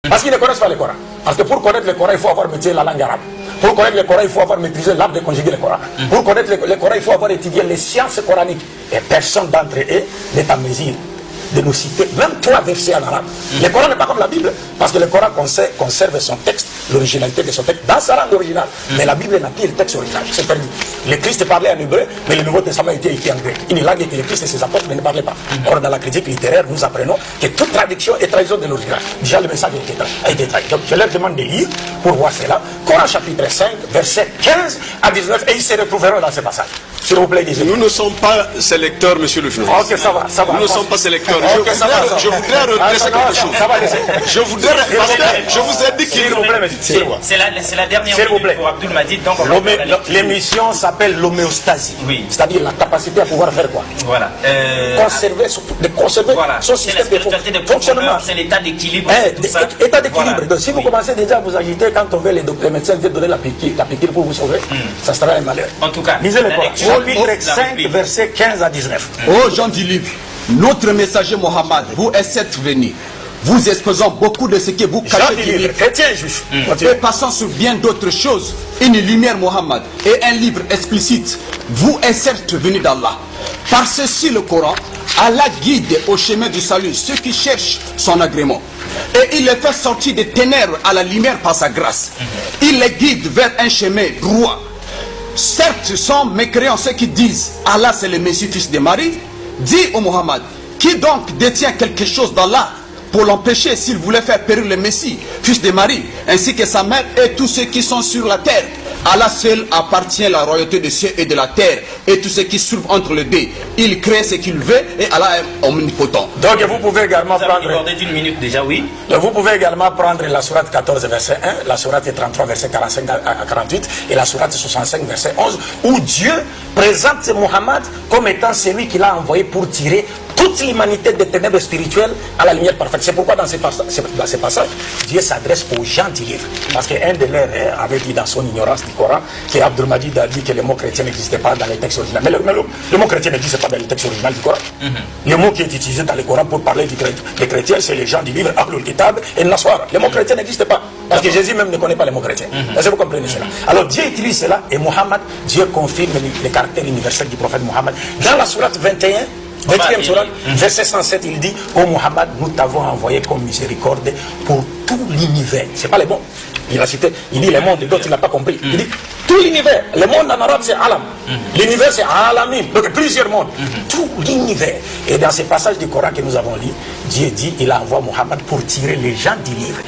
Parce qu'ils ne connaissent pas le Coran. Parce que pour connaître le Coran, il faut avoir maîtrisé la langue arabe. Pour connaître le Coran, il faut avoir maîtrisé l'art de conjuguer le Coran. Pour connaître le Coran, il faut avoir étudié les sciences coraniques. Et personne d'entre eux n'est en mesure de nous citer même 3 versets en arabe. Le Coran n'est pas comme la Bible, parce que le Coran conserve son texte, l'originalité de son texte, dans sa langue originale. Mais la Bible n'a plus le texte original, c'est perdu. Le Christ parlait en hébreu, mais le Nouveau Testament était écrit en grec. Une langue que le Christ et ses apôtres ne parlaient pas. Or, dans la critique littéraire, nous apprenons que toute traduction est trahison de l'original. Déjà, le message a été trahi. Donc, je leur demande de lire pour voir cela. Coran chapitre 5, versets 15 à 19, et ils se retrouveront dans ce passage. S'il vous plaît, nous ne sommes pas ces lecteurs, monsieur le journaliste. Ok, ça va. Nous ne sommes pas ces lecteurs. Je voudrais redresser quelque chose. Je voudrais, parce que je vous ai dit qu'il c'est la dernière minute pour Abdoul Majid. L'émission s'appelle l'homéostasie. Oui. C'est-à-dire la capacité à pouvoir faire quoi? Voilà. Conserver son système de fonctionnement. C'est l'état d'équilibre. État d'équilibre. Voilà. Donc si vous commencez déjà à vous agiter quand on veut les médecins veulent donner la piqûre pour vous sauver, ça sera un malheur. En tout cas, lisez le Coran. Chapitre 5, versets 15 à 19. Oh gens du livre, notre messager Mohammed vous êtes venu, vous exposant beaucoup de ce que vous cachez du livre, chrétien juif, et passant sur bien d'autres choses, une lumière Mohammed et un livre explicite, vous êtes certes venu d'Allah. Par ceci le Coran, Allah guide au chemin du salut ceux qui cherchent son agrément. Et il les fait sortir des ténèbres à la lumière par sa grâce. Il les guide vers un chemin droit. Certes, sont mécréants ceux qui disent Allah c'est le Messie fils de Marie. Dis au Mohammed, qui donc détient quelque chose d'Allah pour l'empêcher s'il voulait faire périr le Messie fils de Marie, ainsi que sa mère et tous ceux qui sont sur la terre. Allah seul appartient la royauté des cieux et de la terre et tout ce qui se trouve entre les deux. Il crée ce qu'il veut et Allah est omnipotent. Donc vous pouvez également prendre d'une minute déjà, oui. Vous pouvez également prendre la sourate 14 verset 1, la sourate 33 verset 45 à 48 et la sourate 65 verset 11 où Dieu présente Mohammed comme étant celui qu'il a envoyé pour tirer toute l'humanité des ténèbres spirituelles à la lumière parfaite. C'est pourquoi dans ces passages, Dieu s'adresse aux gens du livre. Parce qu'un de leurs avait dit dans son ignorance du Coran que Abdoul Majid a dit que le mot chrétien n'existait pas dans les textes originaux. Mais le mot chrétien n'existe pas dans les textes originaux du Coran. Le mot qui est utilisé dans le Coran pour parler des chrétiens, c'est les gens du livre Ahlul Kitab et Naswara. Le mot chrétien n'existe pas. Parce que Jésus même ne connaît pas le mot chrétien. Est-ce que vous comprenez cela? Alors Dieu utilise cela et Mohammed, Dieu confirme le caractère universel du prophète Mohammed. Dans la sourate 21, 20e sourate, verset 107, il dit: ô Mohammed, nous t'avons envoyé comme miséricorde pour tout l'univers. C'est pas le monde. Il a cité, il dit le monde, d'autres il n'a pas compris. Il dit tout l'univers. Le monde en arabe c'est alam. L'univers c'est alamim. Donc plusieurs mondes. Tout l'univers. Et dans ces passages du Coran que nous avons lus, Dieu dit, il envoie Mohammed pour tirer les gens du livre.